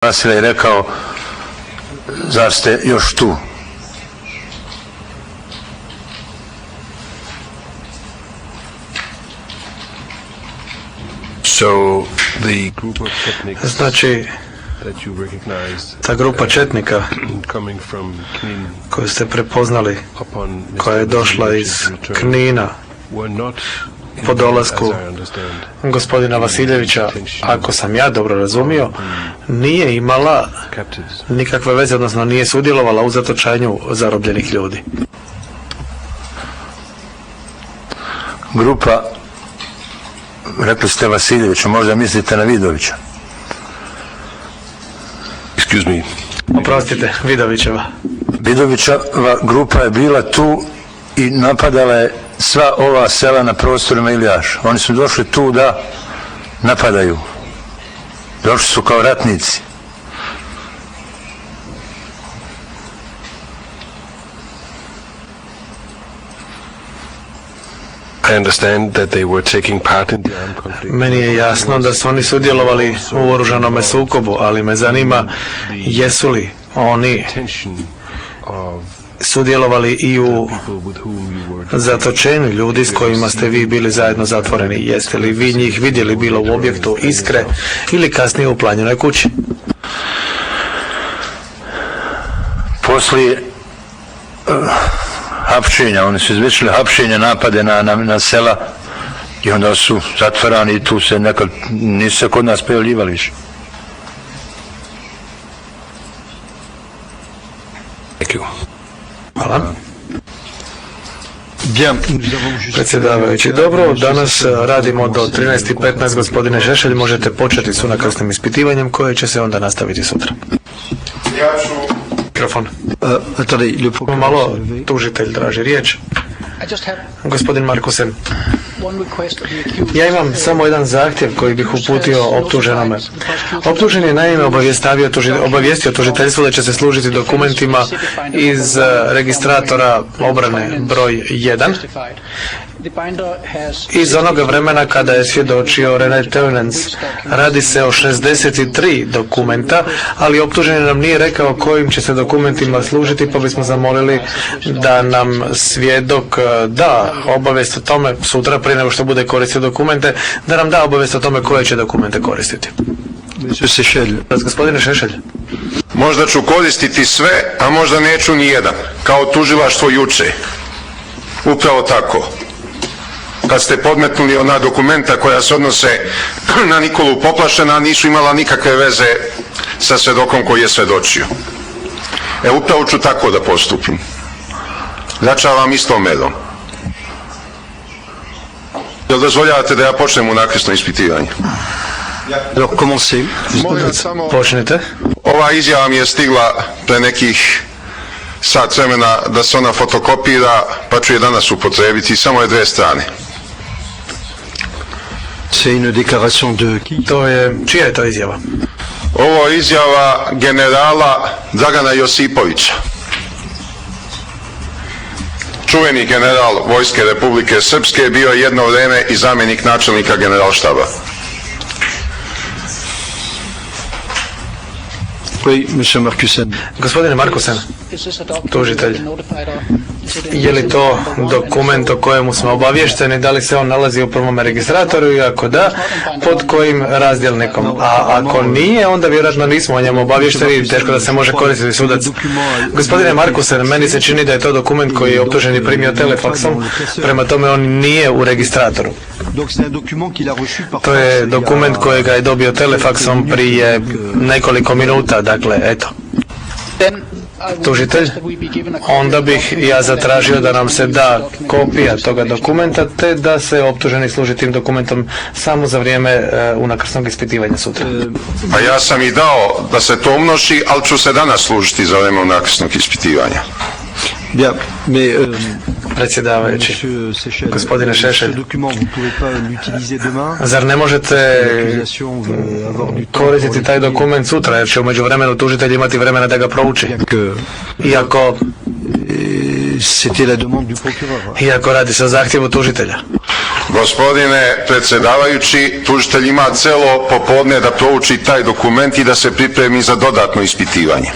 Vasile i rekao, zar ste još tu? Znači, ta grupa četnika koju ste prepoznali, koja je došla iz Knina po dolasku gospodina Vasiljevića, ako sam ja dobro razumio, nije imala nikakve veze, odnosno nije sudjelovala u zatočenju zarobljenih ljudi. Grupa, rekli ste Vasiljevića, možda mislite na Vidovića. Oprostite, Vidovićeva. Vidovićeva grupa je bila tu i napadala je sva ova sela na prostorima Ilijaša. Oni su došli tu da napadaju. Došli su kao ratnici. Meni je jasno da su oni sudjelovali u oružanome sukobu, ali me zanima jesu li oni sudjelovali i u zatočenju ljudi s kojima ste vi bili zajedno zatvoreni. Jeste li vi njih vidjeli bilo u objektu Iskre ili kasnije u Planjenoj kući? Poslije hapšenja, oni su izvršili hapšenja, napade na sela i onda su zatvarani i tu se nekad nisu se kod nas pojavljivali više. Hvala. Predsjedavajući, dobro, danas radimo do 13:15. Gospodine Šešelj, možete početi s unakrsnim ispitivanjem koje će se onda nastaviti sutra. Mikrofon. Malo tužitelj traži riječ. Gospodin Markusen, ja imam samo jedan zahtjev koji bih uputio optuženome. Optužen je naime obavijestio tužiteljstvo da će se služiti dokumentima iz registratora obrane broj 1 iz onoga vremena kada je svjedočio René Teunens. Radi se o 63 dokumenta, ali optuženi nam nije rekao kojim će se dokumentima služiti, pa bismo zamolili da nam svjedok da obavijest o tome sutra, prije nego što bude koristio dokumente, da nam da obavijest o tome koje će dokumente koristiti. Gospodine Šešelj. Možda ću koristiti sve, a možda neću ni jedan, kao tužilaštvo juče. Upravo tako. Kad ste podmetnuli ona dokumenta koja se odnose na Nikolu Poplašena, nisu imala nikakve veze sa svjedokom koji je svjedočio. Upravo ću tako da postupim. Začavam istom medom. Jel dozvoljavate da ja počnem unakrsno ispitivanje? Počnite. Ova izjava mi je stigla pre nekih sat vremena da se ona fotokopira, pa ću je danas upotrebiti. Samo je 2 strane. Čija je to izjava? Ovo je izjava generala Dragana Josipovića. Čuveni general Vojske Republike Srpske, bio je jedno vrijeme i zamjenik načelnika generalštaba. Gospodine Markusen, tužitelj, je li to dokument o kojemu smo obavješteni, da li se on nalazi u prvom registratoru i ako da, pod kojim razdjelnikom? A ako nije, onda vjerojatno nismo o njemu obavješteni, teško da se može koristiti sudac. Gospodine Markusen, meni se čini da je to dokument koji je optuženi primio telefaksom, prema tome on nije u registratoru. To je dokument kojega je dobio telefaksom prije nekoliko minuta, dakle, eto. Tužitelj, onda bih ja zatražio da nam se da kopija toga dokumenta, te da se optuženi služi tim dokumentom samo za vrijeme unakrsnog ispitivanja sutra. A ja sam i dao da se to umnoži, ali ću se danas služiti za vrijeme unakrsnog ispitivanja. Predsjedavajući, gospodine Šešelj, zar ne možete koristiti taj dokument sutra, jer će u međuvremenu tužitelj imati vremena da ga prouči? Iako c'était la demande du procureur. Iako radi se o zahtjevu tužitelja. Gospodine predsjedavajući, tužitelj ima celo popodne da prouči taj dokument i da se pripremi za dodatno ispitivanje.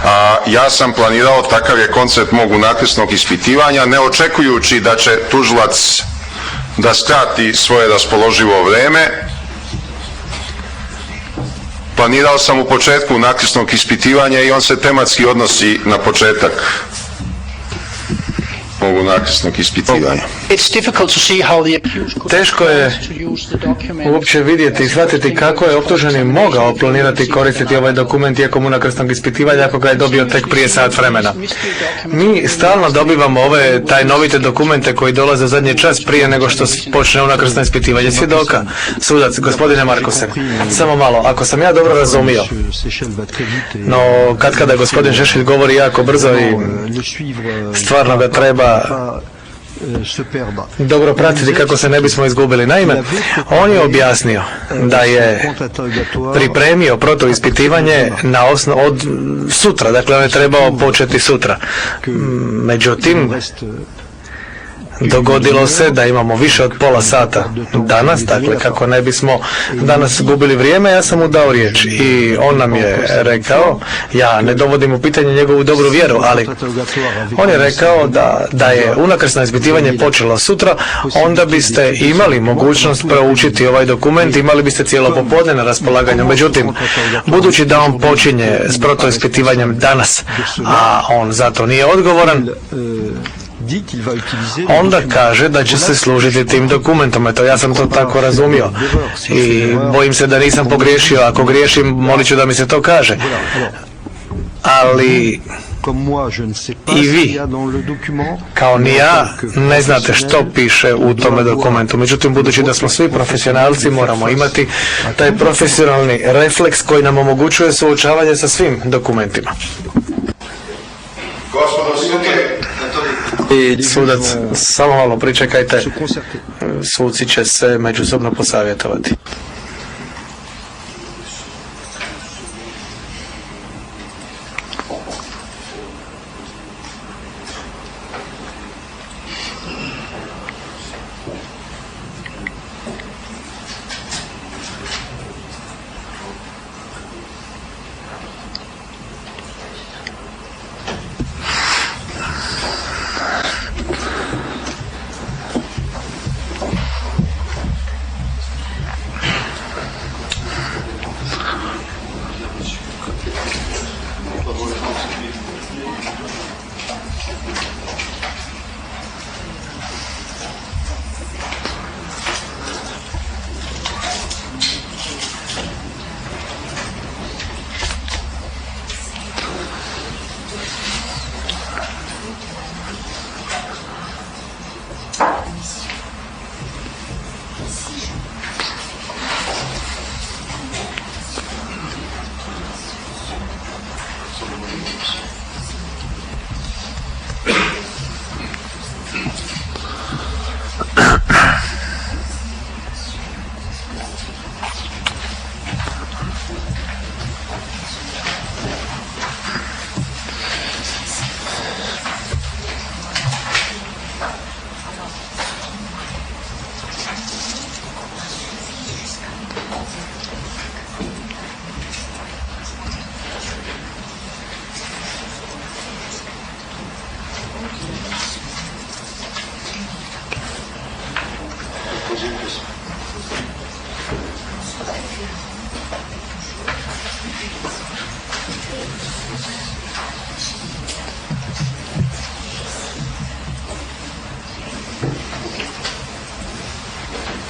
A ja sam planirao, takav je koncept mog unakrsnog ispitivanja, ne očekujući da će tužilac da skrati svoje raspoloživo vreme. Planirao sam u početku unakrsnog ispitivanja i on se tematski odnosi na početak mog unakrsnog ispitivanja. Teško je uopće vidjeti i shvatiti kako je optuženi mogao planirati i koristiti ovaj dokument tijekom unakrsnog ispitivanja ako ga je dobio tek prije sat vremena. Mi stalno dobivamo ove tajnovite dokumente koji dolaze zadnji čas prije nego što počne unakrsno ispitivanje svjedoka. Sudac, gospodine Markusen, samo malo, ako sam ja dobro razumio, no kada gospodin Šešelj govori jako brzo i stvarno ga treba dobro pratiti kako se ne bismo izgubili. Naime, on je objasnio da je pripremio protuispitivanje od sutra, dakle on je trebao početi sutra. Međutim, dogodilo se da imamo više od pola sata danas, dakle kako ne bismo danas gubili vrijeme, ja sam mu dao riječ i on nam je rekao, ja ne dovodim u pitanje njegovu dobru vjeru, ali on je rekao da je unakrsno ispitivanje počelo sutra, onda biste imali mogućnost proučiti ovaj dokument, imali biste cijelo popodne na raspolaganju. Međutim, budući da on počinje s protuispitivanjem danas, a on zato nije odgovoran, onda kaže da će se služiti tim dokumentom. Eto, ja sam to tako razumio i bojim se da nisam pogriješio. Ako griješim, molit ću da mi se to kaže. Ali i vi, kao ni ja, ne znate što piše u tome dokumentu. Međutim, budući da smo svi profesionalci, moramo imati taj profesionalni refleks koji nam omogućuje suočavanje sa svim dokumentima. Sudac, samo malo pričekajte, suci će se međusobno posavjetovati.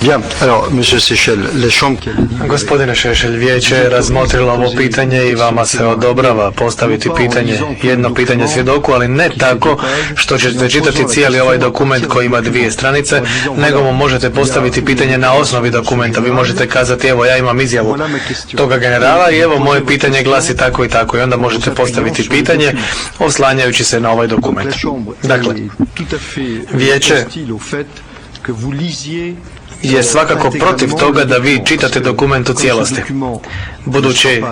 Bien, alors, monsieur Seychelles, les chambres qui... Gospodine Šešelj, vijeće je razmotrilo ovo pitanje i vama se odobrava postaviti pitanje, jedno pitanje svjedoku, ali ne tako što ćete čitati cijeli ovaj dokument koji ima 2 stranice, nego mu možete postaviti pitanje na osnovi dokumenta. Vi možete kazati, evo ja imam izjavu toga generala i evo moje pitanje glasi tako i tako, i onda možete postaviti pitanje oslanjajući se na ovaj dokument. Dakle, vijeće je svakako protiv toga da vi čitate dokument u cijelosti. Budući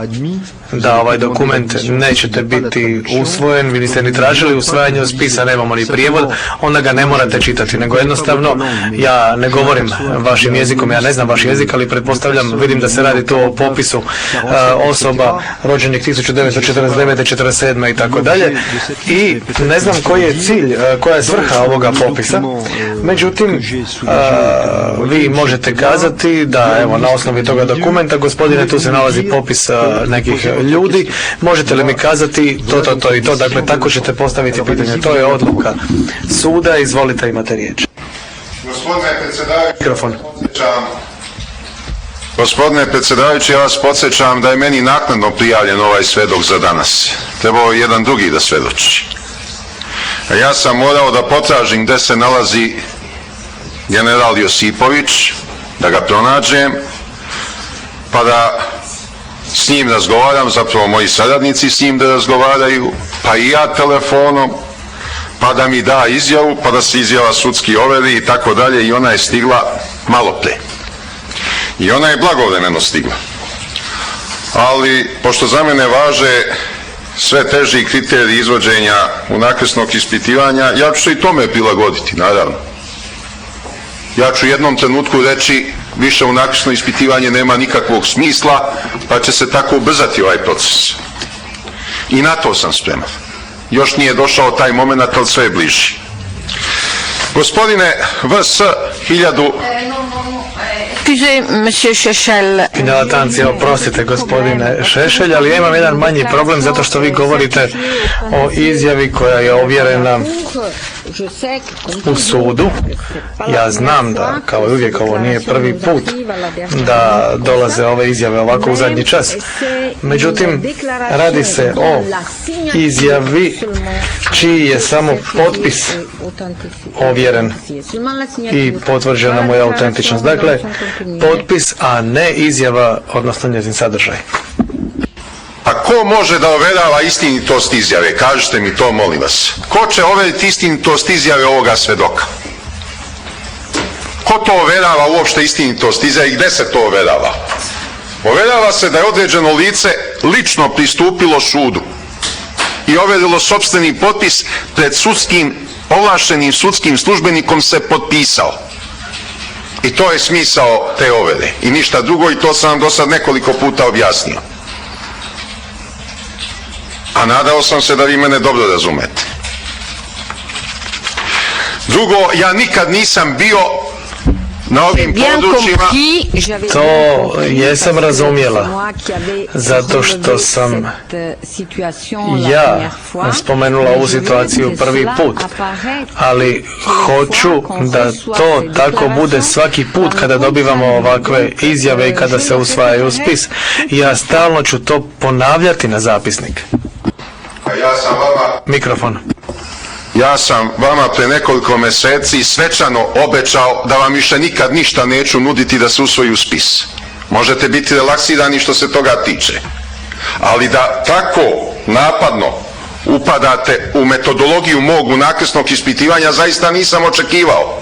da ovaj dokument nećete biti usvojen, vi niste ni tražili usvajanje spisa, nemamo ni prijevod, onda ga ne morate čitati, nego jednostavno ja ne govorim vašim jezikom, ja ne znam vaš jezik, ali pretpostavljam, vidim da se radi tu o popisu osoba rođenih 1949. 47. i tako dalje, i ne znam koji je cilj, koja je svrha ovoga popisa. Međutim, vi možete kazati da evo na osnovi toga dokumenta, gospodine, tu se nalazi popis nekih ljudi, možete li mi kazati to i to, dakle tako ćete postaviti pitanje, to je odluka suda, izvolite, imate riječ. Gospodine predsjedavajući, ja vas podsjećam da je meni naknadno prijavljen ovaj svedok za danas. Trebao je jedan drugi da svedoči. A ja sam morao da potražim gdje se nalazi general Josipović, da ga pronađem, pa da s njim razgovaram, zapravo moji saradnici s njim da razgovaraju, pa i ja telefonom, pa da mi da izjavu, pa da se izjava sudski overi i tako dalje, i ona je stigla malo pre. I ona je blagovremeno stigla. Ali, pošto za mene važe sve teži kriteriji izvođenja unakrsnog ispitivanja, ja ću se i tome prilagoditi, naravno. Ja ću u jednom trenutku reći više unakrsno ispitivanje nema nikakvog smisla, pa će se tako ubrzati ovaj proces. I na to sam spreman. Još nije došao taj moment, ali sve je bliži. Gospodine VS 1000... Inalatancija, oprostite gospodine Šešelj, ali ja imam jedan manji problem zato što vi govorite o izjavi koja je ovjerena u sudu. Ja znam da, kao i uvijek, ovo nije prvi put da dolaze ove izjave ovako u zadnji čas. Međutim, radi se o izjavi čiji je samo potpis ovjeren i potvrđena mu je autentičnost. Dakle, potpis, a ne izjava, odnosno njezin sadržaj. A ko može da overava istinitost izjave? Kažite mi to, molim vas. Ko će overiti istinitost izjave ovoga svedoka? Ko to overava uopšte istinitost izjave i gde se to overava? Overava se da je određeno lice lično pristupilo sudu i overilo sopstveni potpis pred ovlaštenim sudskim službenikom se potpisao. I to je smisao te overe. I ništa drugo, i to sam vam do sad nekoliko puta objasnio. A nadao sam se da vi mene dobro razumete. Drugo, ja nikad nisam bio na ovim područjima. To jesam razumjela, zato što sam ja spomenula ovu situaciju prvi put, ali hoću da to tako bude svaki put kada dobivamo ovakve izjave i kada se usvajaju spis. Ja stalno ću to ponavljati na zapisnik. Mikrofon. Ja sam vama pre nekoliko mjeseci svečano obećao da vam više nikad ništa neću nuditi da se usvoji u spis. Možete biti relaksirani što se toga tiče. Ali da tako napadno upadate u metodologiju mog unakrsnog ispitivanja zaista nisam očekivao.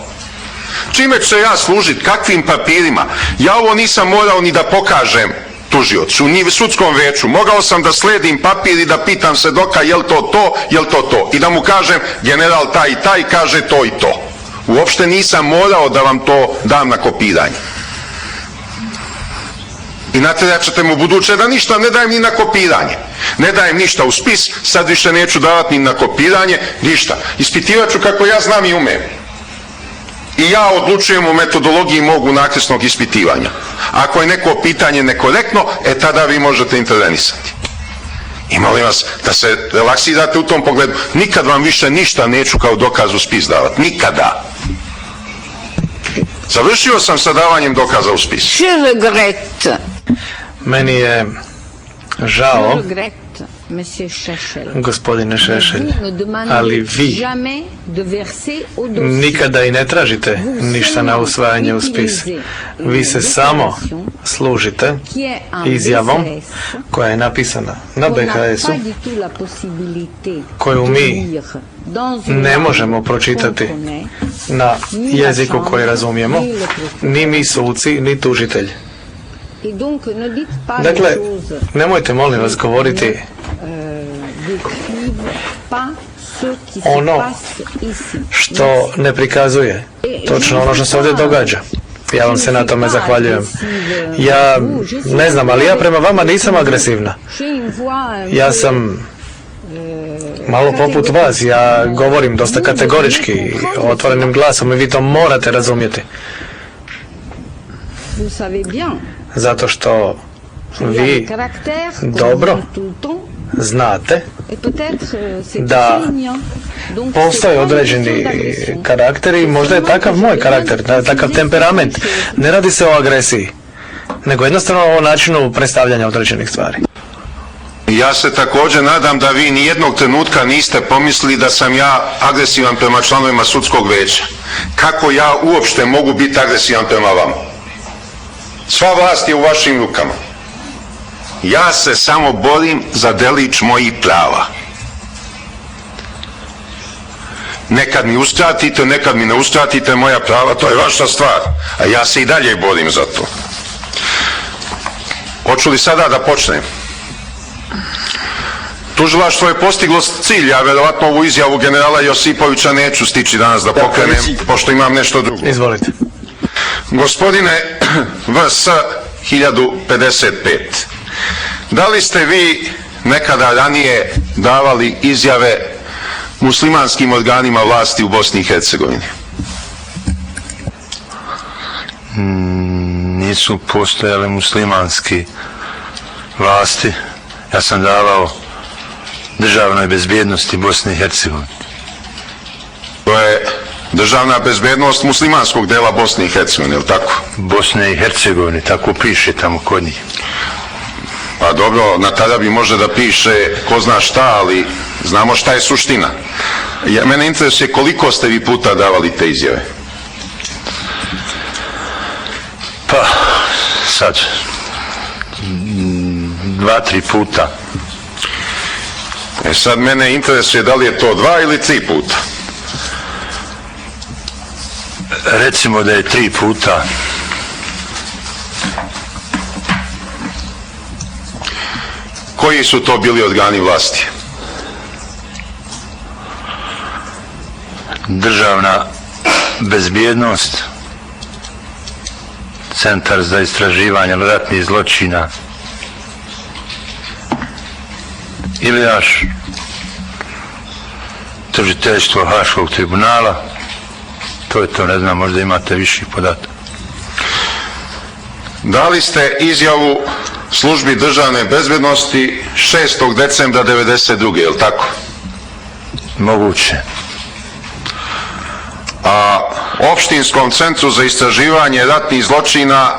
Čime ću se ja služiti? Kakvim papirima? Ja ovo nisam morao ni da pokažem tužiocu, ni sudskom veću. Mogao sam da sledim papir i da pitam svedoka je li to, i da mu kažem general taj i taj kaže to i to. Uopšte nisam morao da vam to dam na kopiranje. I natjerat ćete mu buduće da ništa ne dajem ni na kopiranje. Ne dajem ništa u spis, sad više neću davati ni na kopiranje, ništa. Ispitivat ću kako ja znam i umem. I ja odlučujem o metodologiji mog unakrsnog ispitivanja. Ako je neko pitanje nekorektno, tada vi možete intervenisati. I molim vas da se relaksirate u tom pogledu. Nikad vam više ništa neću kao dokaz u spis davati. Nikada. Završio sam sa davanjem dokaza u spis. Meni je Žao, gospodine Šešelj, ali vi nikada i ne tražite ništa na usvajanje u spis. Vi se samo služite izjavom koja je napisana na BHS-u, koju mi ne možemo pročitati na jeziku koji razumijemo, ni mi suci, ni tužitelj. Dakle, nemojte molim vas govoriti ono što ne prikazuje točno ono što se ovdje događa. Ja vam se na tome zahvaljujem. Ja ne znam, ali ja prema vama nisam agresivna. Ja sam malo poput vas, ja govorim dosta kategorički, otvorenim glasom i vi to morate razumjeti. Zato što vi dobro znate da postoje određeni karakteri, možda je takav moj karakter, takav temperament. Ne radi se o agresiji, nego jednostavno o načinu predstavljanja određenih stvari. Ja se također nadam da vi ni jednog trenutka niste pomislili da sam ja agresivan prema članovima sudskog veća. Kako ja uopšte mogu biti agresivan prema vama? Sva vlast je u vašim rukama. Ja se samo borim za delić mojih prava. Nekad mi uskratite, nekad mi ne uskratite moja prava, to je vaša stvar. A ja se i dalje borim za to. Hoću li sada da počnem? Tužilaštvo je postiglo cilj, ja verovatno ovu izjavu generala Josipovića neću stići danas da pokrenem, pošto imam nešto drugo. Izvolite. Gospodine VS 1055, da li ste vi nekada ranije davali izjave muslimanskim organima vlasti u Bosni i Hercegovini? Nisu postojale muslimanski vlasti. Ja sam davao državnoj bezbjednosti Bosne i Hercegovine. To je državna bezbednost muslimanskog dela Bosne i Hercegovine, je li tako? Bosne i Hercegovine, tako piše tamo kod njih. Pa dobro, na tada bi može da piše ko zna šta, ali znamo šta je suština. Mene interesuje koliko ste vi puta davali te izjave? Pa, sad, 2-3 puta. Sad mene interesuje da li je to 2 ili 3 puta. Recimo da je 3 puta. Koji su to bili organi vlasti? Državna bezbjednost, Centar za istraživanje ratnih zločina, Ilijaš, tužiteljstvo Haškog tribunala. To je to, ne znam, možda imate viših podataka. Dali ste izjavu službi državne bezbednosti 6. decembra 1992. je li tako? Moguće. A Opštinskom centru za istraživanje ratnih zločina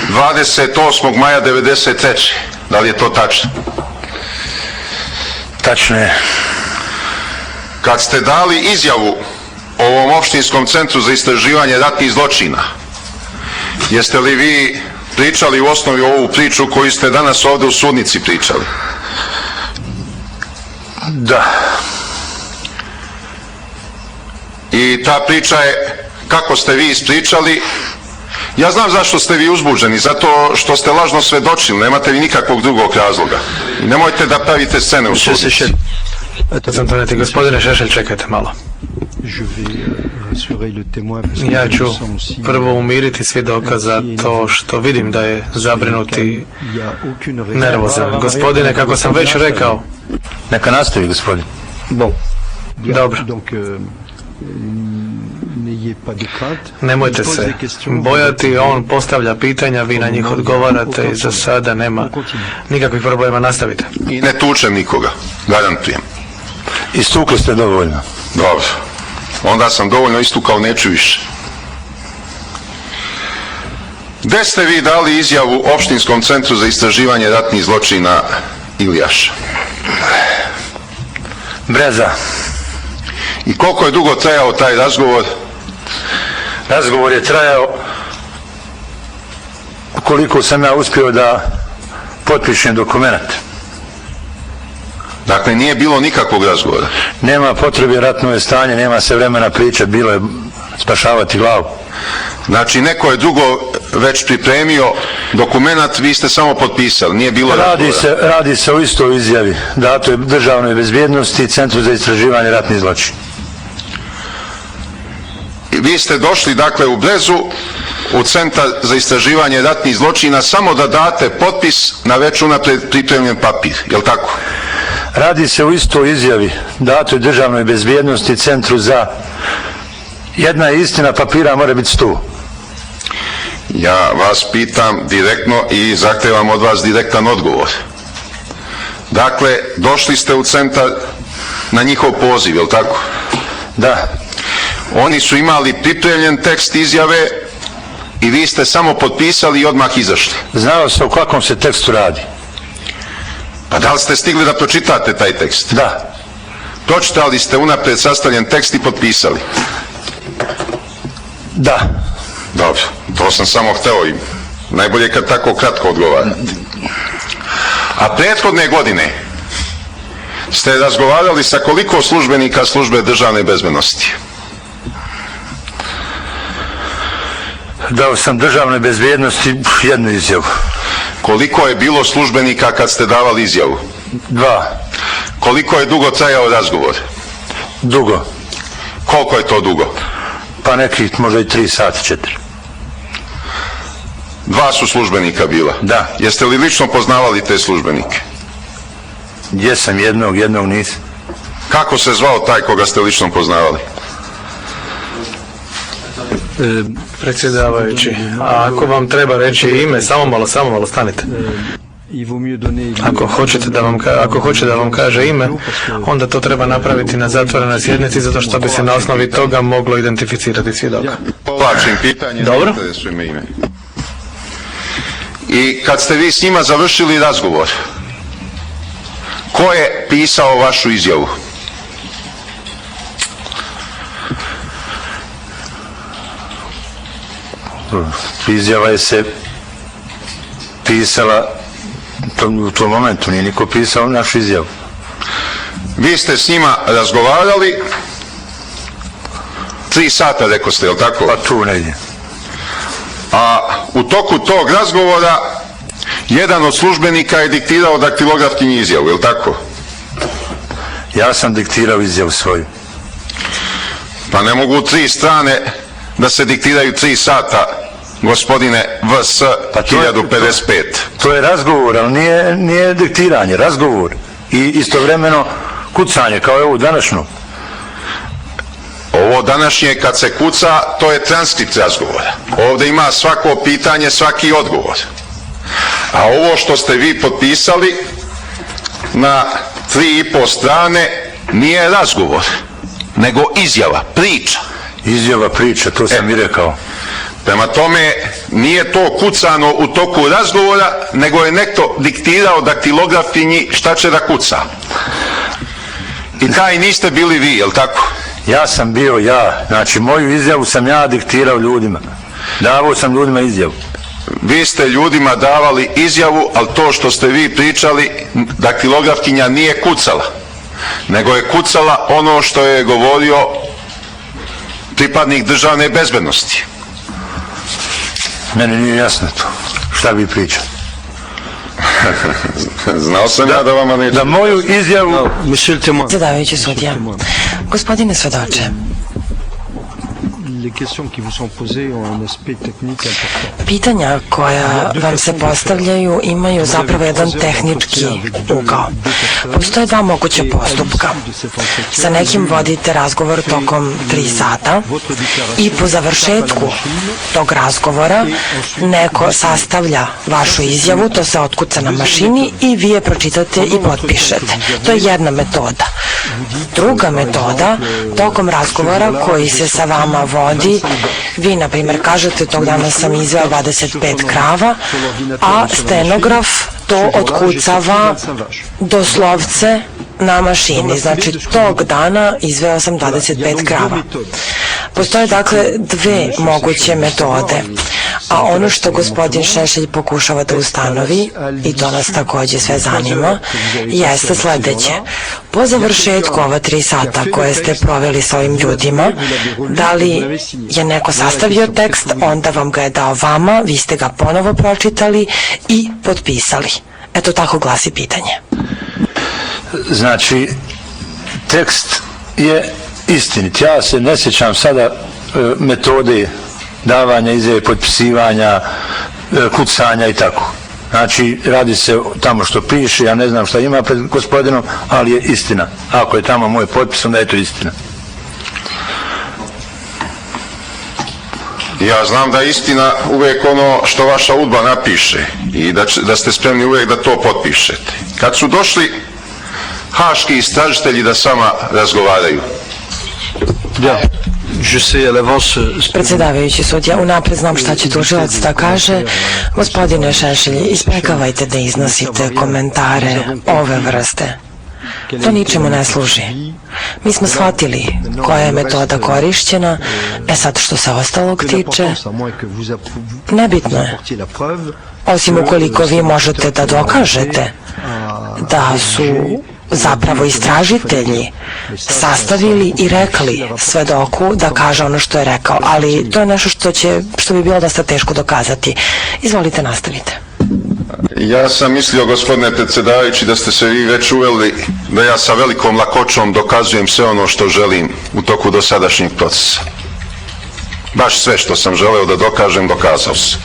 28. maja 1993. Da li je to tačno? Tačno je. Kad ste dali izjavu ovom Opštinskom centru za istraživanje ratnih zločina, jeste li vi pričali u osnovi ovu priču koju ste danas ovdje u sudnici pričali? Da. I ta priča je, kako ste vi ispričali, ja znam zašto ste vi uzbuđeni, zato što ste lažno svedočili, nemate vi nikakvog drugog razloga. I nemojte da pravite scene u sudnici. Gospodine Šešelj, čekajte malo. Ja ću prvo umiriti svjedoka zato što vidim da je zabrinut i nervozan. Gospodine, kako sam već rekao... Neka nastavi, gospodin. Dobro. Nemojte se bojati, on postavlja pitanja, vi na njih odgovarate i za sada nema nikakvih problema, nastavite. I ne tučem nikoga, garantujem. Istukli ste dovoljno. Dobro. Onda sam dovoljno istukao, neću više. Gde ste vi dali izjavu Opštinskom centru za istraživanje ratnih zločina Ilijaša? Breza. I koliko je dugo trajao taj razgovor? Razgovor je trajao koliko sam ja uspio da potpišem dokument. Dakle, nije bilo nikakvog razgovora. Nema potrebe, ratno je stanje, nema se vremena pričati, bilo je spašavati glavu. Znači, neko je drugo već pripremio dokument, vi ste samo potpisali, nije bilo razgovora. Radi se o istoj izjavi, datoj državnoj bezbjednosti i Centru za istraživanje ratnih zločina. Vi ste došli, dakle, u Brezu, u Centar za istraživanje ratnih zločina, samo da date potpis na već unaprijed pripremljen papir, je li tako? Radi se o istoj izjavi, datoj državnoj bezbjednosti, Centru za... Jedna je istina, papira mora biti 100. Ja vas pitam direktno i zahtevam od vas direktan odgovor. Dakle, došli ste u centar na njihov poziv, je li tako? Da. Oni su imali pripremljen tekst izjave i vi ste samo potpisali i odmah izašli. Znao se o kakvom se tekstu radi. Pa da li ste stigli da pročitate taj tekst? Da. Pročitali ste unaprijed sastavljen tekst i potpisali? Da. Dobro, to sam samo hteo i najbolje kad tako kratko odgovarate. A prethodne godine ste razgovarali sa koliko službenika službe državne bezbednosti? Dao sam državnoj bezbjednosti jednu izjavu. Koliko je bilo službenika kad ste davali izjavu? 2. Koliko je dugo trajao razgovor? Dugo. Koliko je to dugo? Pa nekih možda i 3 sata, 4. 2 su službenika bila? Da. Jeste li lično poznavali te službenike? Jesam, jednog nisam. Kako se zvao taj koga ste lično poznavali? Predsjedavajući, a ako vam treba reći ime, samo malo stanite. Ako hoće da vam kaže ime, onda to treba napraviti na zatvorenoj sjednici, zato što bi se na osnovi toga moglo identificirati svjedoka. Povlačim pitanje. Dobro. Ime. I kad ste vi s njima završili razgovor, ko je pisao vašu izjavu? Izjava je se pisala u tom momentu, nije niko pisao našu izjavu. Vi ste s njima razgovarali 3 sata, rekao ste, je li tako? Pa tu negdje. A u toku tog razgovora jedan od službenika je diktirao daktilografkinji izjavu, je li tako? Ja sam diktirao izjavu svoju. Pa ne mogu 3 strane da se diktiraju 3 sata, gospodine VS 1055. To je razgovor, ali nije diktiranje, razgovor. I istovremeno kucanje, kao je ovo današnjo. Ovo današnje kad se kuca, to je transkript razgovora. Ovdje ima svako pitanje, svaki odgovor. A ovo što ste vi potpisali na 3,5 strane nije razgovor, nego izjava, priča. Izjava, priča, to sam i rekao. Prema tome, nije to kucano u toku razgovora, nego je neko diktirao daktilografkinji šta će da kuca. I taj niste bili vi, jel tako? Ja sam bio ja, znači moju izjavu sam ja diktirao ljudima. Davao sam ljudima izjavu. Vi ste ljudima davali izjavu, ali to što ste vi pričali, daktilografkinja nije kucala, nego je kucala ono što je govorio pripadnik državne bezbednosti. Meni nije jasno to. Šta vi pričate? Znao sam ja da vama neće. Da moju izjavu... Predsjedavajući sudija. Gospodine svedoče. Pitanja koja vam se postavljaju imaju zapravo jedan tehnički ugao. Postoje 2 moguća postupka. Sa nekim vodite razgovor tokom 3 sata i po završetku tog razgovora neko sastavlja vašu izjavu, to se otkuca na mašini i vi je pročitate i potpišete. To je jedna metoda. Druga metoda, tokom razgovora koji se sa vama vodi, vodi. Vi, na primjer, kažete tog dana sam izveo 25 krava, a stenograf to otkucava doslovce na mašini. Znači, tog dana izveo sam 25 krava. Postoje dakle dve moguće metode, a ono što gospodin Šešelj pokušava da ustanovi, i to nas takođe sve zanima, jeste sledeće. Po završetku ova 3 sata koje ste proveli sa ovim ljudima, da li je neko sastavio tekst, onda vam ga je dao vama, vi ste ga ponovo pročitali i potpisali. Eto, tako glasi pitanje. Znači, tekst je istinit. Ja se ne sjećam sada metode davanja izjave, potpisivanja, kucanja i tako. Znači, radi se tamo što piše, ja ne znam šta ima pred gospodinom, ali je istina. Ako je tamo moj potpis, onda je to istina. Ja znam da je istina uvijek ono što vaša udba napiše i da ste spremni uvijek da to potpišete. Kad su došli haški istražitelji da sama razgovaraju. Bien. Je sais à l'avance. Predsjedavajući sudija, unapred znam šta će tužilac da kaže. Gospodine Šešelj, ispekavajte da iznosite komentare ove vrste. To ničemu ne služi. Mi smo shvatili koja je metoda korišćena, sad što se ostalog tiče, nebitno je. Osim ukoliko vi možete da dokažete da su zapravo istražitelji sastavili i rekli svedoku da kaže ono što je rekao, ali to je nešto što bi bilo dosta teško dokazati. Izvolite, nastavite. Ja sam mislio, gospodine predsjedavajući, da ste se vi već uveli da ja sa velikom lakoćom dokazujem sve ono što želim u toku dosadašnjeg procesa. Baš sve što sam želeo da dokažem, dokazao sam.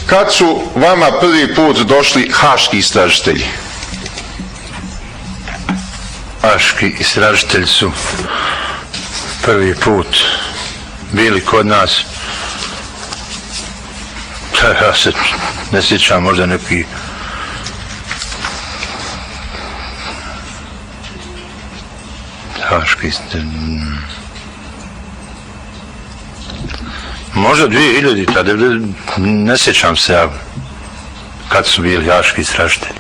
Kad su vama prvi put došli haški istražitelji? Haški istražitelji su prvi put bili kod nas. Ja se ne sjećam, možda neki haški istražitelji. Možda 2000, tada ne sjećam se ja kad su bili haški istražitelji.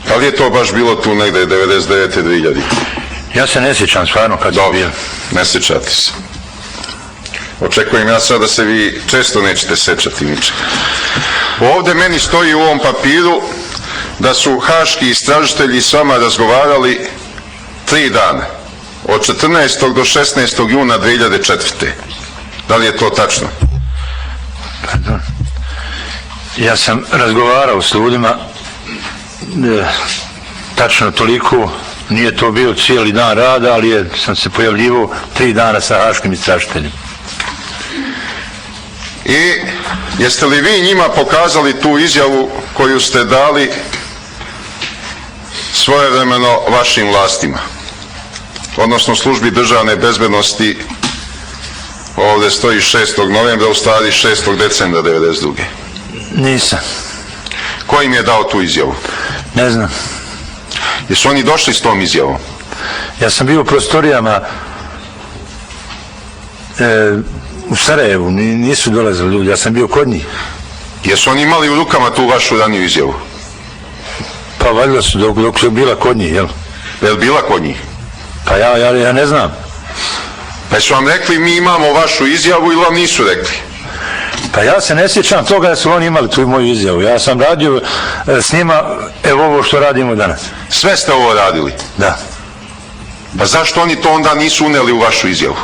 Da li je to baš bilo tu negdje 99. 2000? Ja se ne sjećam stvarno kad su bili. Ne sjećate se. Očekujem ja sad da se vi često nećete sjećati ničega. Ovdje meni stoji u ovom papiru da su haški istražitelji s vama razgovarali 3 dana. Od 14. do 16. juna 2004. Da li je to tačno? Pardon. Ja sam razgovarao s ljudima, tačno toliko, nije to bio cijeli dan rada, ali sam se pojavljivao 3 dana sa haškim istražiteljima. I jeste li vi njima pokazali tu izjavu koju ste dali svojevremeno vašim vlastima? Odnosno službi državne bezbednosti, ovdje stoji 6. novembra, u stvari 6. decembra 1992. Nisam. Ko im je dao tu izjavu? Ne znam. Jesu oni došli s tom izjavom? Ja sam bio u prostorijama u Sarajevu, nisu dolazili ljudi, ja sam bio kod njih. Jesu oni imali u rukama tu vašu raniju izjavu? Pa valjda su dok su bila kod njih, jel? Je li bila kod njih? Pa ja ne znam. Pa su vam rekli mi imamo vašu izjavu ili vam nisu rekli? Pa ja se ne sjećam toga da su oni imali tu moju izjavu. Ja sam radio s njima, evo ovo što radimo danas. Sve ste ovo radili? Da. Pa zašto oni to onda nisu uneli u vašu izjavu?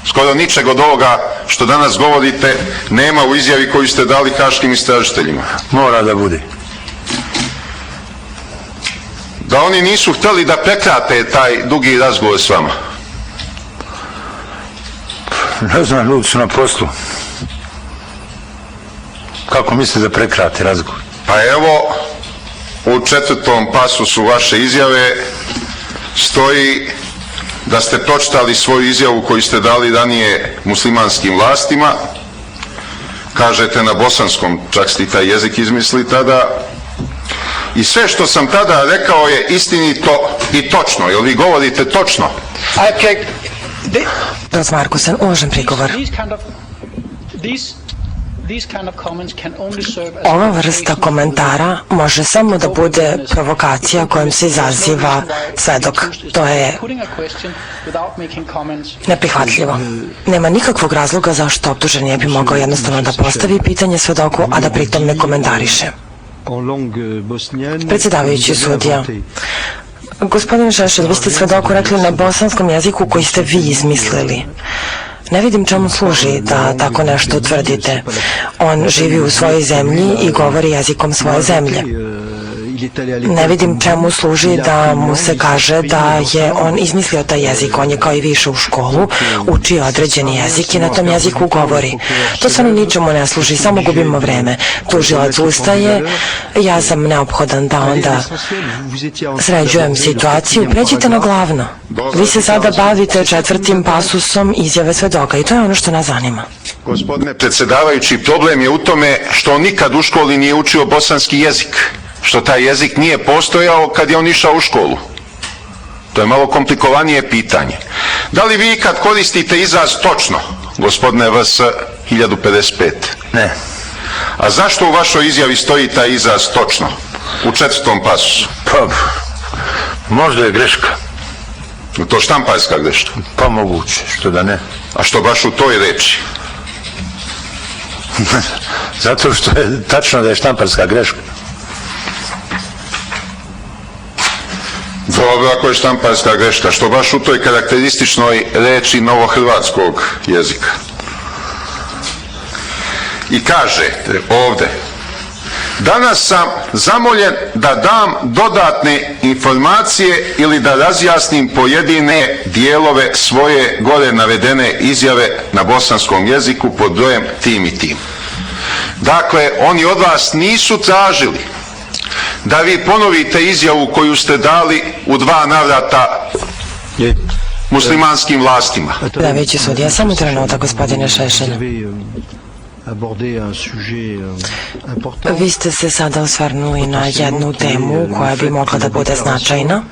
Skoro ničeg od ovoga što danas govorite nema u izjavi koju ste dali haškim istražiteljima. Mora da bude. Da oni nisu htjeli da prekrate taj dugi razgovor s vama? Ne znam, ljudi su na poslu. Kako mislite da prekrate razgovor? Pa evo, u 4. pasusu vaše izjave stoji da ste pročitali svoju izjavu koju ste dali ranije muslimanskim vlastima. Kažete na bosanskom, čak ste i taj jezik izmislili tada. I sve što sam tada rekao je istinito i točno. Jel vi govorite točno? Charles Markusen, uložen prigovor. Ova vrsta komentara može samo da bude provokacija kojom se izaziva svedok. To je neprihvatljivo. Nema nikakvog razloga zašto optuženi ne bi mogao jednostavno da postavi pitanje svedoku, a da pritom ne komentariše. Predsjedavajući sudija, gospodin Šešelj, vi ste svedoku rekli na bosanskom jeziku koji ste vi izmislili. Ne vidim čemu služi da tako nešto tvrdite. On živi u svojoj zemlji i govori jezikom svoje zemlje. Ne vidim čemu služi da mu se kaže da je on izmislio taj jezik. On je kao i vi išao u školu, učio određeni jezik i na tom jeziku govori. To stvarno ničemu ne služi, samo gubimo vreme. Tužilac ustaje, ja sam neophodan da onda sređujem situaciju. Pređite na glavno. Vi se sada bavite 4. pasusom izjave svedoka i to je ono što nas zanima. Gospodine predsjedavajući, problem je u tome što on nikad u školi nije učio bosanski jezik. Što taj jezik nije postojao kad je on išao u školu. To je malo komplikovanije pitanje. Da li vi kad koristite izraz točno, gospodine VS 1055? Ne. A zašto u vašoj izjavi stoji taj izraz točno u 4. pasusu? Pa, možda je greška. To štamparska greška? Pa moguće, što da ne. A što baš u toj reči? Zato što je tačno da je štamparska greška. Dobro, ako je štamparska greška, što baš u toj karakterističnoj reči novohrvatskog jezika. I kaže ovde, danas sam zamoljen da dam dodatne informacije ili da razjasnim pojedine dijelove svoje gore navedene izjave na bosanskom jeziku pod brojem tim i tim. Dakle, oni od vas nisu tražili da vi ponovite izjavu koju ste dali u 2 navrata muslimanskim vlastima. Da, veći sudija, samo trenutak, gospodine Šešelj. Vi ste se sada osvrnuli na jednu temu koja bi mogla da bude značajna.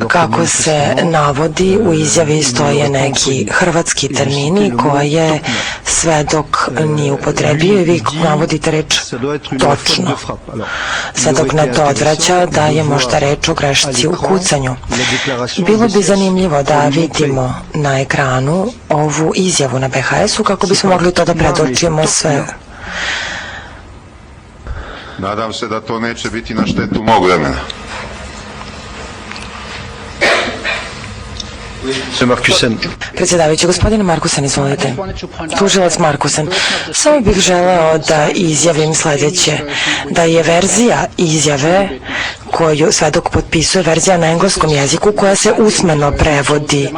Kako se navodi, u izjavi stoje neki hrvatski termini koje svedok nije upotrebio i vi navodite reč točno. Svedok na to odvraća da je možda reč o grešci u kucanju. Bilo bi zanimljivo da vidimo na ekranu ovu izjavu na BHS-u kako bismo mogli to da predočimo sve. Nadam se da to neće biti na štetu mog vremena. Predsjedavajući, gospodine Markusen, izvolite. Tužilac Markusen, samo bih želeo da izjavim sljedeće, da je verzija izjave koju svedok potpisuje verzija na engleskom jeziku koja se usmeno prevodi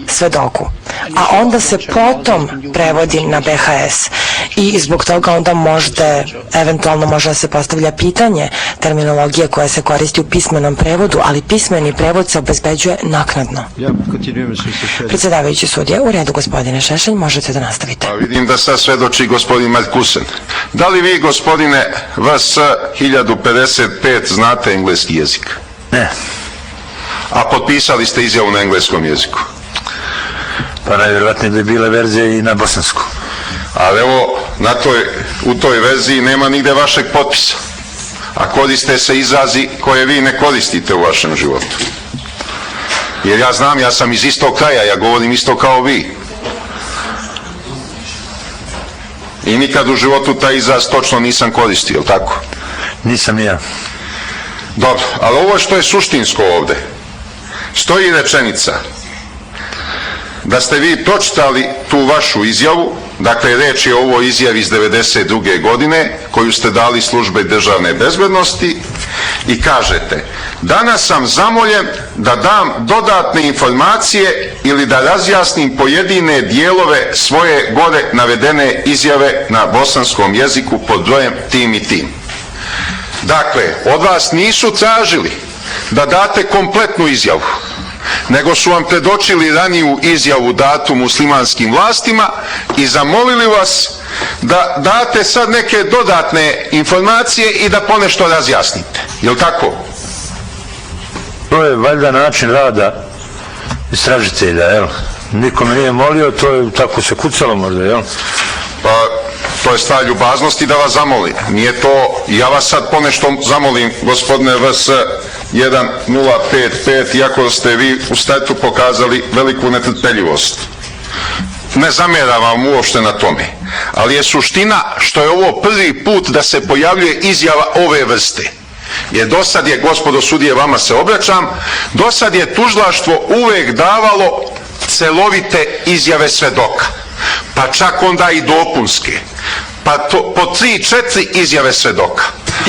svedoku, a onda se potom prevodi na BHS i zbog toga onda možda, eventualno može da se postavlja pitanje terminologije koja se koristi u pismenom prevodu, ali pismeni prevod se obezbeđuje naknadno. Predsjedavajući sudija, u redu, gospodine Šešelj, možete da nastavite. Pa vidim da sad svedoči gospodin Markusen. Da li vi, gospodine VS 1055, znate engleski jezik? Ne. A potpisali ste izjavu na engleskom jeziku? Pa najvjerojatnije bi bile verzije i na bosansku. Ali evo, u toj verziji nema nigde vašeg potpisa. A koriste se izrazi koje vi ne koristite u vašem životu. Jer ja znam, ja sam iz istog kraja, ja govorim isto kao vi. I nikad u životu taj izraz točno nisam koristio, jel tako? Nisam ni ja. Dobro, ali ovo što je suštinsko ovde, stoji rečenica da ste vi pročitali tu vašu izjavu, dakle reč je o ovoj izjavi iz 1992. godine koju ste dali službe državne bezbednosti i kažete: danas sam zamoljen da dam dodatne informacije ili da razjasnim pojedine dijelove svoje gore navedene izjave na bosanskom jeziku pod brojem tim i tim. Dakle, od vas nisu tražili da date kompletnu izjavu, nego su vam predočili raniju izjavu datu muslimanskim vlastima i zamolili vas da date sad neke dodatne informacije i da ponešto razjasnite. Je li tako? To je valjda način rada istražitelja, jel? Niko me nije molio, to je tako se kucalo možda, jel? Pa, to je stvar ljubaznosti da vas zamolim. Nije to, ja vas sad ponešto zamolim, gospodine VS 1055, iako ste vi u startu pokazali veliku netrpeljivost. Ne zamjeram vam uopšte na tome, ali je suština što je ovo prvi put da se pojavljuje izjava ove vrste. Jer do sad je, gospodo sudije, vama se obraćam, do sad je tužilaštvo uvek davalo celovite izjave svedoka, pa čak onda i dopunske, pa po 3-4 izjave svedoka.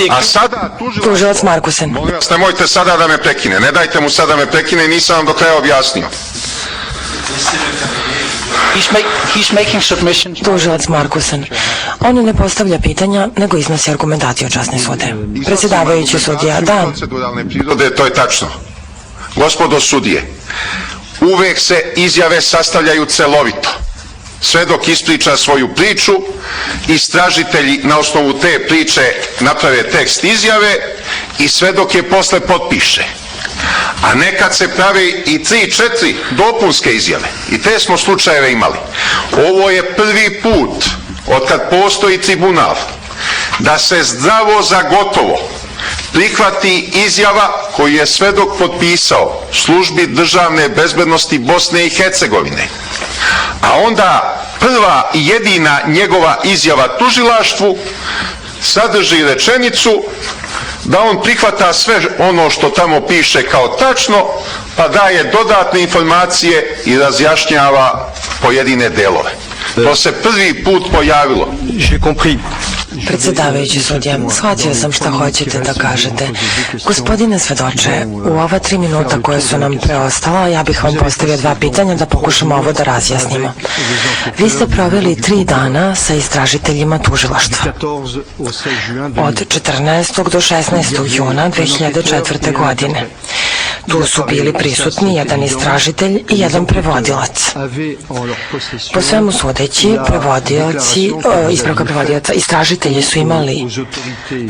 A sada Tužilac Markusen. Molim vas, nemojte sada da me prekine, ne dajte mu sada da me prekine, nisam vam do kraja objasnio. Tužilac Markusen. On ne postavlja pitanja, nego iznosi argumentaciju časne sude. Predsjedavajući sudija, da. Proceduralne prirode, to je tačno. Gospodo sudije, uvek se izjave sastavljaju celovito. Svedok ispriča svoju priču, istražitelji na osnovu te priče naprave tekst izjave i svedok je posle potpiše. A nekad se prave i 3-4 dopunske izjave. I te smo slučajeve imali. Ovo je prvi put od kad postoji tribunal da se zdravo za gotovo prihvati izjava koju je svedok potpisao službi državne bezbednosti Bosne i Hercegovine. A onda prva i jedina njegova izjava tužilaštvu sadrži rečenicu da on prihvata sve ono što tamo piše kao tačno, pa daje dodatne informacije i razjašnjava pojedine delove. To se prvi put pojavilo. Predsjedavajući sudija, shvatio sam šta hoćete da kažete. Gospodine svedoče, u ova 3 minuta koje su nam preostala, ja bih vam postavio 2 pitanja da pokušamo ovo da razjasnimo. Vi ste proveli 3 dana sa istražiteljima tužilaštva. Od 14. do 16. juna 2004. godine. Tu su bili prisutni jedan istražitelj i jedan prevodilac. Po svemu sudeći, ispravka prevodioca, istražitelji su imali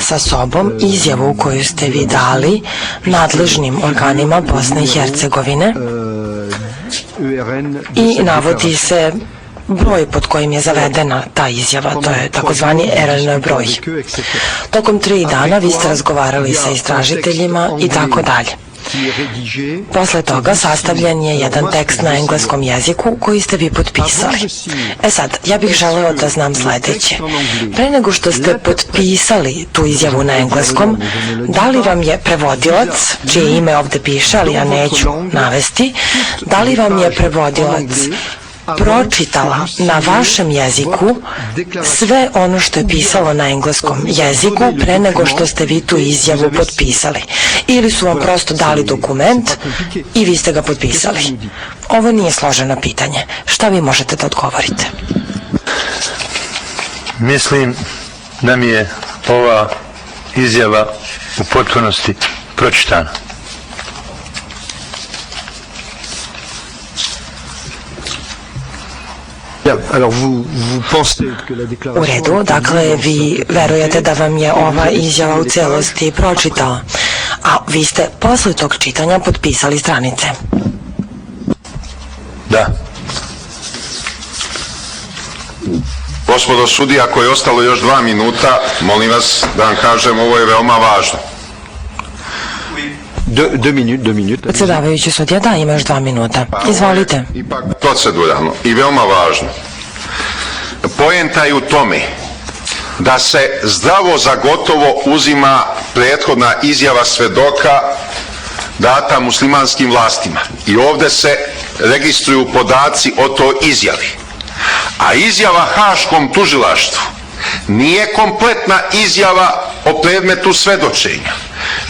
sa sobom izjavu koju ste vi dali nadležnim organima Bosne i Hercegovine i navodi se broj pod kojim je zavedena ta izjava, to je takozvani RN broj. Tokom 3 dana vi ste razgovarali sa istražiteljima i tako dalje. Posle toga sastavljen je jedan tekst na engleskom jeziku koji ste vi potpisali. Sad, ja bih želeo da znam sledeće. Pre nego što ste potpisali tu izjavu na engleskom, da li vam je prevodilac, čije ime ovde piše, ali ja neću navesti, da li vam je prevodilac pročitala na vašem jeziku sve ono što je pisalo na engleskom jeziku pre nego što ste vi tu izjavu potpisali. Ili su vam prosto dali dokument i vi ste ga potpisali. Ovo nije složeno pitanje. Šta vi možete da odgovorite? Mislim da mi je ova izjava u potpunosti pročitana. U redu, dakle, vi verujete da vam je ova izjava u celosti pročitala, a vi ste posle tog čitanja potpisali stranice. Da. Gospodo sudija, ako je ostalo još 2 minuta, molim vas da vam kažem, ovo je veoma važno. 2 minute. Predsjedavajući sudija, da, ima još 2 minuta. Izvolite. Ipak proceduralno i veoma važno. Poenta je u tome da se zdravo za gotovo uzima prethodna izjava svedoka data muslimanskim vlastima. I ovde se registruju podaci o toj izjavi. A izjava Haškom tužilaštvu nije kompletna izjava o predmetu svedočenja,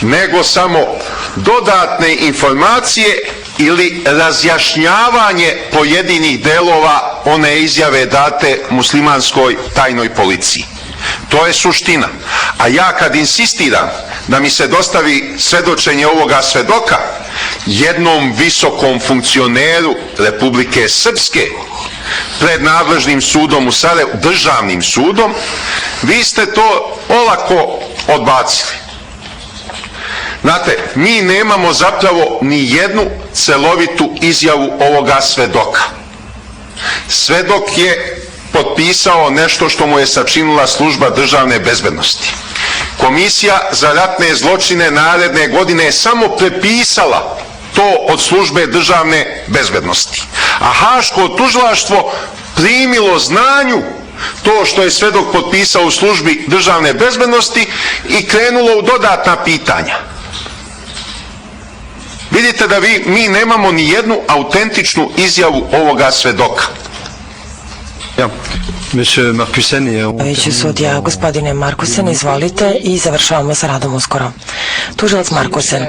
nego samo dodatne informacije ili razjašnjavanje pojedinih delova one izjave date muslimanskoj tajnoj policiji. To je suština. A ja kad insistiram da mi se dostavi svedočenje ovoga svedoka jednom visokom funkcioneru Republike Srpske pred nadležnim sudom u Sarajevu, državnim sudom, vi ste to olako odbacili. Znate, mi nemamo zapravo ni jednu celovitu izjavu ovoga svedoka. Svedok je potpisao nešto što mu je sačinila služba državne bezbednosti. Komisija za ratne zločine naredne godine je samo prepisala to od službe državne bezbednosti. A Haško tužilaštvo primilo znanju to što je svedok potpisao u službi državne bezbednosti i krenulo u dodatna pitanja. Vidite da mi nemamo ni jednu autentičnu izjavu ovoga svedoka. Monsieur Markusen Veći sudija, gospodine Markusen, izvolite i završavamo sa radom uskoro. Tužilac Markusen.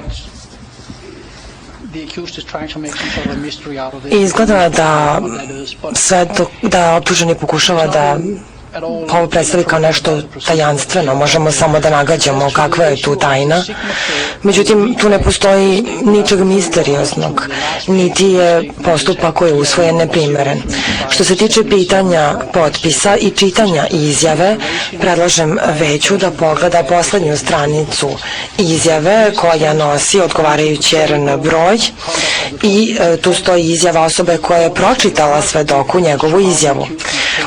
Izgleda da optuženi pokušava da ovo predstavi kao nešto tajanstveno, možemo samo da nagađamo kakva je tu tajna. Međutim, tu ne postoji ničeg misterioznog, niti je postupak koji je usvojen neprimeren. Što se tiče pitanja potpisa i čitanja izjave, predlažem veću da pogleda poslednju stranicu izjave koja nosi odgovarajući RN broj i tu stoji izjava osobe koja je pročitala svedoku njegovu izjavu.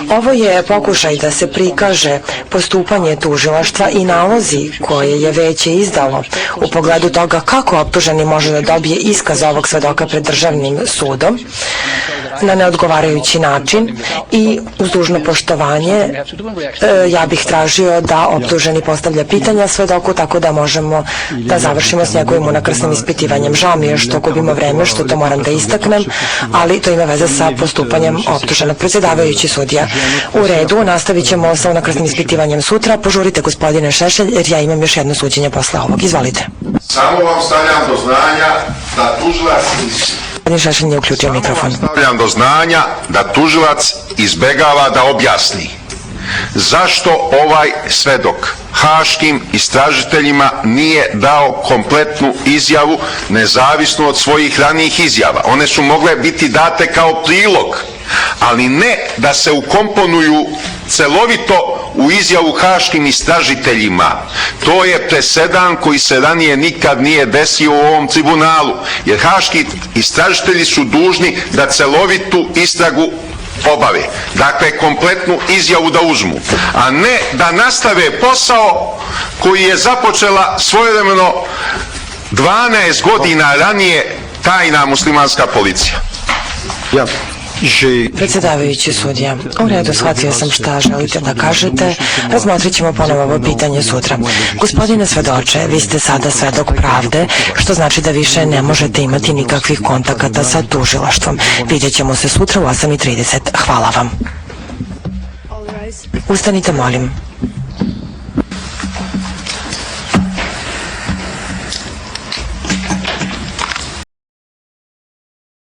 Ovo je pokušaj da se prikaže postupanje tužilaštva i nalozi koje je veće izdalo u pogledu toga kako optuženi može da dobije iskaz ovog svedoka pred državnim sudom na neodgovarajući način i uz dužno poštovanje ja bih tražio da optuženi postavlja pitanja svedoku tako da možemo da završimo s njegovim unakrsnim ispitivanjem. Žao mi je što gubimo vreme, što to moram da istaknem, ali to ima veze sa postupanjem optuženog. Predsjedavajući sudija, u redu, nastavit ćemo sa unakrsnim ispitivanjem sutra. Požurite, gospodine Šešelj, jer ja imam još jedno suđenje posle ovog. Izvolite. Samo vam stavljam do znanja da tužilac Gospodin Šešelj nije uključio mikrofon. Stavljam do znanja da tužilac izbegava da objasni zašto ovaj svedok haškim istražiteljima nije dao kompletnu izjavu nezavisno od svojih ranijih izjava. One su mogle biti date kao prilog, ali ne da se ukomponuju celovito u izjavu haškim istražiteljima. To je presedan koji se ranije nikad nije desio u ovom tribunalu, jer haški istražitelji su dužni da celovitu istragu obave. Dakle, kompletnu izjavu da uzmu, a ne da nastave posao koji je započela svojevremeno 12 godina ranije tajna muslimanska policija. Predsjedavajući sudija, u redu, shvatio sam šta želite da kažete, razmotrit ćemo ponovo ovo pitanje sutra. Gospodine svedoče, vi ste sada svedok pravde, što znači da više ne možete imati nikakvih kontakata sa tužilaštvom. Vidjet ćemo se sutra u 8:30. Hvala vam. Ustanite, molim.